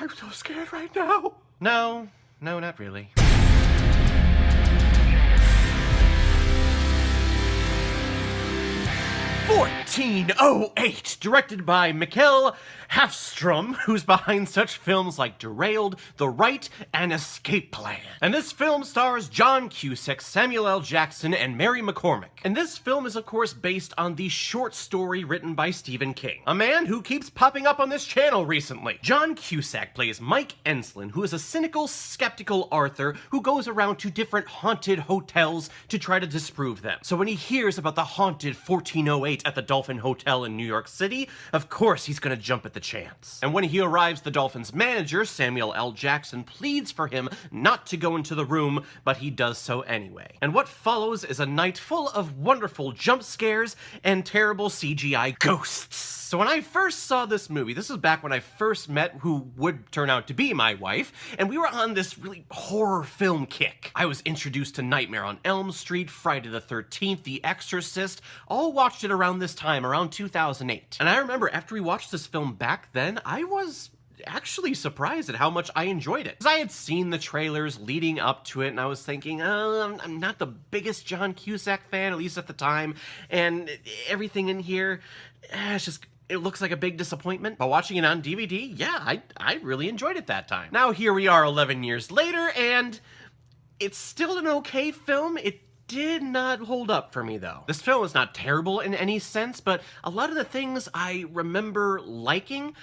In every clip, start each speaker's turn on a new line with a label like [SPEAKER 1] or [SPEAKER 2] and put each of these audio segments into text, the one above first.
[SPEAKER 1] I'm so scared right now.
[SPEAKER 2] No, not really. 1408, directed by Mikkel Hafstrom, who's behind such films like Derailed, The Right, and Escape Plan. And this film stars John Cusack, Samuel L. Jackson, and Mary McCormick. And this film is, of course, based on the short story written by Stephen King, a man who keeps popping up on this channel recently. John Cusack plays Mike Enslin, who is a cynical, skeptical Arthur who goes around to different haunted hotels to try to disprove them. So when he hears about the haunted 1408 at the Dolphin Hotel in New York City, of course he's gonna jump at the chance. And when he arrives, the Dolphin's manager, Samuel L. Jackson, pleads for him not to go into the room, but he does so anyway. And what follows is a night full of wonderful jump scares and terrible CGI ghosts. So when I first saw this movie, this is back when I first met who would turn out to be my wife, and we were on this really horror film kick. I was introduced to Nightmare on Elm Street, Friday the 13th, The Exorcist, all watched it around this time, around 2008. And I remember after we watched this film back then, I was actually surprised at how much I enjoyed it. Because I had seen the trailers leading up to it, and I was thinking, I'm not the biggest John Cusack fan, at least at the time, and everything in here, it looks like a big disappointment. But watching it on DVD, yeah, I really enjoyed it that time. Now here we are 11 years later, and it's still an okay film. It did not hold up for me, though. This film is not terrible in any sense, but a lot of the things I remember liking,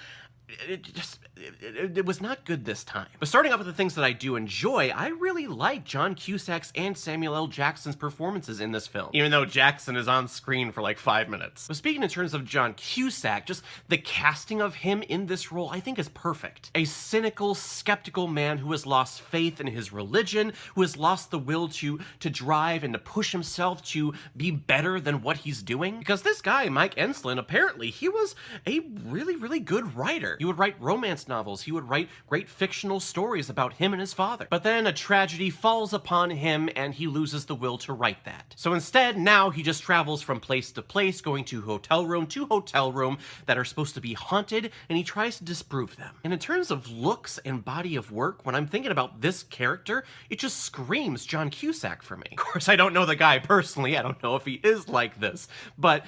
[SPEAKER 2] it was not good this time. But starting off with the things that I do enjoy, I really like John Cusack's and Samuel L. Jackson's performances in this film, even though Jackson is on screen for like 5 minutes. But speaking in terms of John Cusack, just the casting of him in this role I think is perfect. A cynical, skeptical man who has lost faith in his religion, who has lost the will to drive and to push himself to be better than what he's doing. Because this guy, Mike Enslin, apparently he was a really, really good writer. He would write romance novels. He would write great fictional stories about him and his father. But then a tragedy falls upon him and he loses the will to write that. So instead, now he just travels from place to place, going to hotel room that are supposed to be haunted, and he tries to disprove them. And in terms of looks and body of work, when I'm thinking about this character, it just screams John Cusack for me. Of course, I don't know the guy personally. I don't know if he is like this, but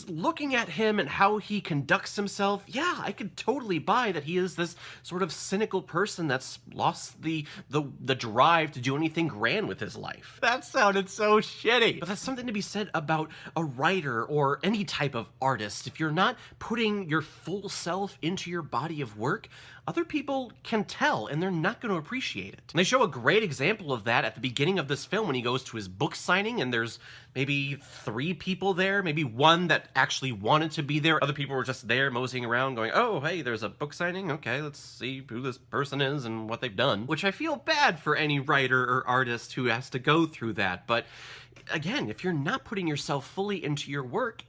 [SPEAKER 2] looking at him and how he conducts himself, yeah, I could totally buy that he is this sort of cynical person that's lost the drive to do anything grand with his life. That sounded so shitty. But that's something to be said about a writer or any type of artist. If you're not putting your full self into your body of work, other people can tell and they're not going to appreciate it. And they show a great example of that at the beginning of this film when he goes to his book signing and there's maybe 3 people there, maybe 1 that actually wanted to be there. Other people were just there moseying around going, oh, hey, there's a book signing? Okay, let's see who this person is and what they've done. Which I feel bad for any writer or artist who has to go through that. But again, if you're not putting yourself fully into your work,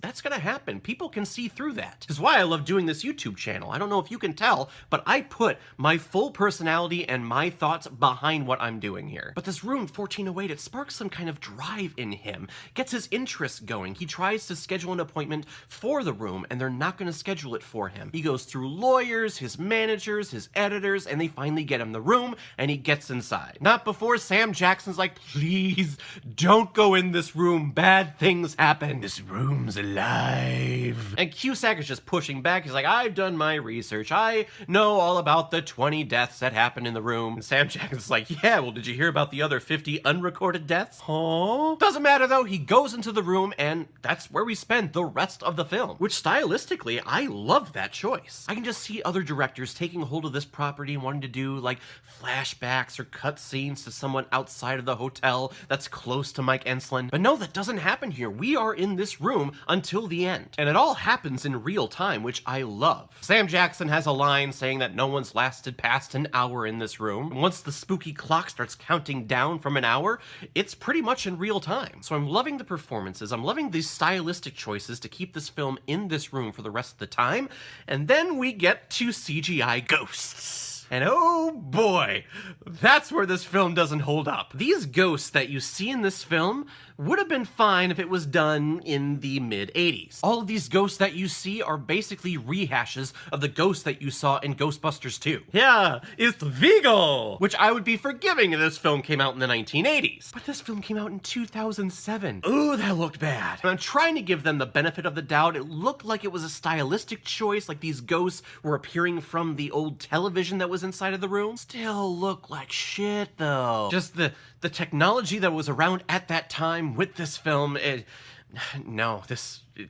[SPEAKER 2] that's gonna happen. People can see through that. Which is why I love doing this YouTube channel. I don't know if you can tell, but I put my full personality and my thoughts behind what I'm doing here. But this room 1408, it sparks some kind of drive in him, gets his interest going. He tries to schedule an appointment for the room and they're not gonna schedule it for him. He goes through lawyers, his managers, his editors, and they finally get him the room and he gets inside. Not before Sam Jackson's like, please don't go in this room. Bad things happen. This room's alive. And Cusack is just pushing back. He's like, I've done my research. I know all about the 20 deaths that happened in the room. And Sam Jackson's like, yeah, well, did you hear about the other 50 unrecorded deaths? Huh? Doesn't matter though. He goes into the room and that's where we spend the rest of the film. Which stylistically, I love that choice. I can just see other directors taking hold of this property and wanting to do like flashbacks or cut scenes to someone outside of the hotel that's close to Mike Enslin. But no, that doesn't happen here. We are in this room until the end. And it all happens in real time, which I love. Sam Jackson has a line saying that no one's lasted past an hour in this room. And once the spooky clock starts counting down from an hour, it's pretty much in real time. So I'm loving the performances. I'm loving these stylistic choices to keep this film in this room for the rest of the time. And then we get to CGI Ghosts. And oh boy, that's where this film doesn't hold up. These ghosts that you see in this film would have been fine if it was done in the mid-80s. All of these ghosts that you see are basically rehashes of the ghosts that you saw in Ghostbusters 2. Yeah, it's Vigo! Which I would be forgiving if this film came out in the 1980s. But this film came out in 2007. Ooh, that looked bad. And I'm trying to give them the benefit of the doubt. It looked like it was a stylistic choice, like these ghosts were appearing from the old television that was inside of the room. Still look like shit, though. Just the technology that was around at that time with this film, it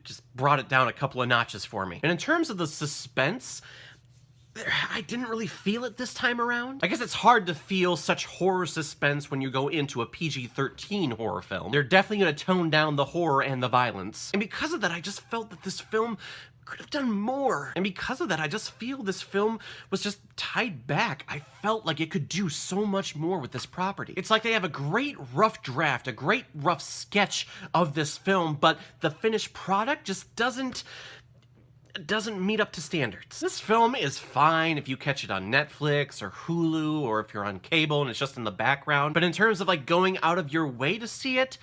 [SPEAKER 2] just brought it down a couple of notches for me. And in terms of the suspense, I didn't really feel it this time around. I guess it's hard to feel such horror suspense when you go into a PG-13 horror film. They're definitely gonna tone down the horror and the violence. And because of that, I just felt that this film could have done more. And because of that, I just feel this film was just tied back. I felt like it could do so much more with this property. It's like they have a great rough draft, a great rough sketch of this film, but the finished product just doesn't meet up to standards. This film is fine if you catch it on Netflix or Hulu, or if you're on cable and it's just in the background, but in terms of like going out of your way to see it,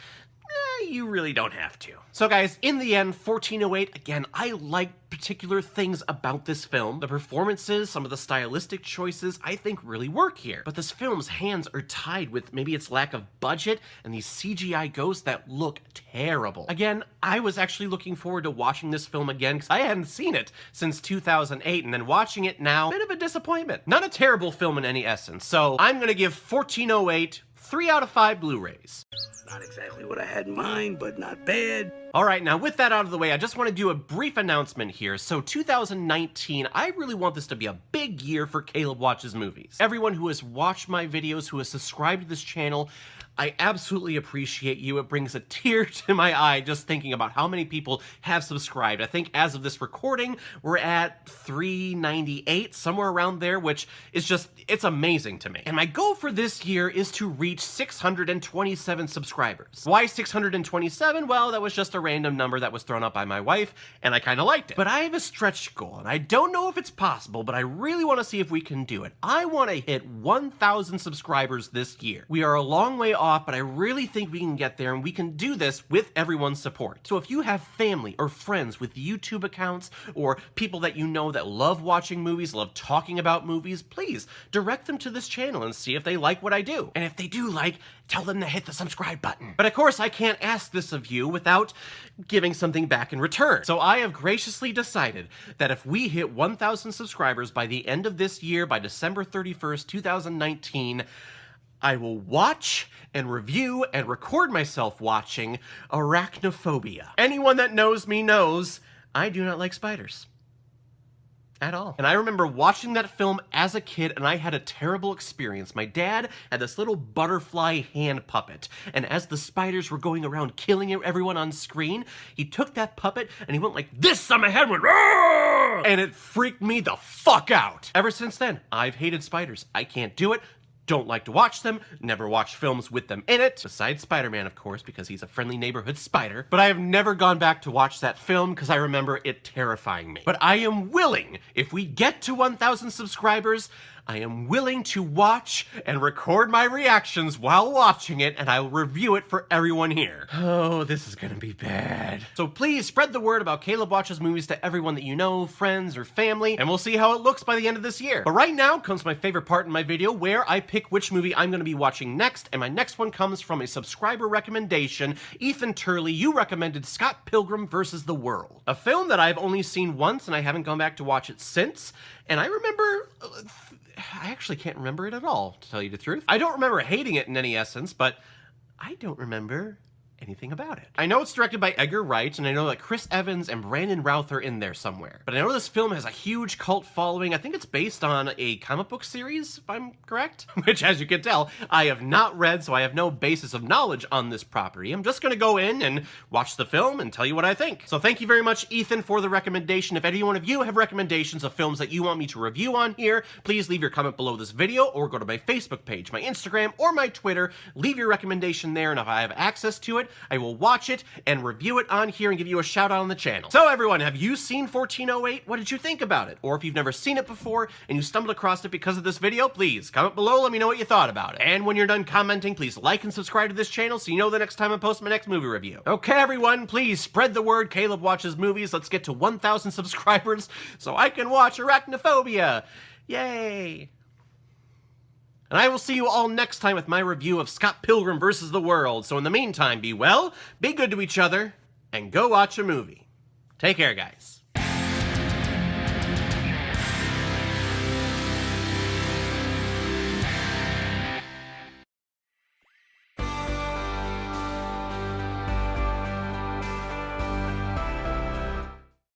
[SPEAKER 2] you really don't have to. So guys, in the end, 1408, again, I like particular things about this film. The performances, some of the stylistic choices, I think really work here. But this film's hands are tied with maybe its lack of budget and these CGI ghosts that look terrible. Again, I was actually looking forward to watching this film again because I hadn't seen it since 2008, and then watching it now, bit of a disappointment. Not a terrible film in any essence, so I'm gonna give 1408 3 out of 5 Blu-rays.
[SPEAKER 1] Not exactly what I had in mind, but not bad.
[SPEAKER 2] Alright, now with that out of the way, I just want to do a brief announcement here. So 2019, I really want this to be a big year for Caleb Watches Movies. Everyone who has watched my videos, who has subscribed to this channel, I absolutely appreciate you. It brings a tear to my eye just thinking about how many people have subscribed. I think as of this recording, we're at 398, somewhere around there, which is just, it's amazing to me. And my goal for this year is to reach 627 subscribers. Why 627? Well, that was just a random number that was thrown up by my wife, and I kind of liked it. But I have a stretch goal, and I don't know if it's possible, but I really want to see if we can do it. I want to hit 1,000 subscribers this year. We are a long way off, but I really think we can get there, and we can do this with everyone's support. So if you have family or friends with YouTube accounts, or people that you know that love watching movies, love talking about movies, please direct them to this channel and see if they like what I do. And if they do like, tell them to hit the subscribe button. But of course, I can't ask this of you without giving something back in return. So I have graciously decided that if we hit 1,000 subscribers by the end of this year, by December 31st, 2019, I will watch and review and record myself watching Arachnophobia. Anyone that knows me knows I do not like spiders. At all. And I remember watching that film as a kid, and I had a terrible experience. My dad had this little butterfly hand puppet, and as the spiders were going around killing everyone on screen, he took that puppet and he went like this on my head, went, "Argh!" And it freaked me the fuck out. Ever since then, I've hated spiders. I can't do it. Don't like to watch them, never watched films with them in it, besides Spider-Man, of course, because he's a friendly neighborhood spider. But I have never gone back to watch that film because I remember it terrifying me. But I am willing, if we get to 1,000 subscribers, I am willing to watch and record my reactions while watching it, and I'll review it for everyone here. Oh, this is gonna be bad. So please spread the word about Caleb Watches Movies to everyone that you know, friends or family, and we'll see how it looks by the end of this year. But right now comes my favorite part in my video, where I pick which movie I'm gonna be watching next, and my next one comes from a subscriber recommendation. Ethan Turley, you recommended Scott Pilgrim vs. the World, a film that I've only seen once and I haven't gone back to watch it since, and I remember I actually can't remember it at all, to tell you the truth. I don't remember hating it in any essence, but I don't remember anything about it. I know it's directed by Edgar Wright, and I know that Chris Evans and Brandon Routh are in there somewhere. But I know this film has a huge cult following. I think it's based on a comic book series, if I'm correct. Which, as you can tell, I have not read, so I have no basis of knowledge on this property. I'm just gonna go in and watch the film and tell you what I think. So thank you very much, Ethan, for the recommendation. If any one of you have recommendations of films that you want me to review on here, please leave your comment below this video, or go to my Facebook page, my Instagram, or my Twitter. Leave your recommendation there, and if I have access to it, it, I will watch it and review it on here and give you a shout out on the channel. So everyone, have you seen 1408? What did you think about it? Or if you've never seen it before and you stumbled across it because of this video, please comment below, let me know what you thought about it. And when you're done commenting, please like and subscribe to this channel so you know the next time I post my next movie review. Okay everyone, please spread the word. Caleb watches movies. Let's get to 1,000 subscribers so I can watch Arachnophobia. Yay! And I will see you all next time with my review of Scott Pilgrim vs. the World. So in the meantime, be well, be good to each other, and go watch a movie. Take care, guys.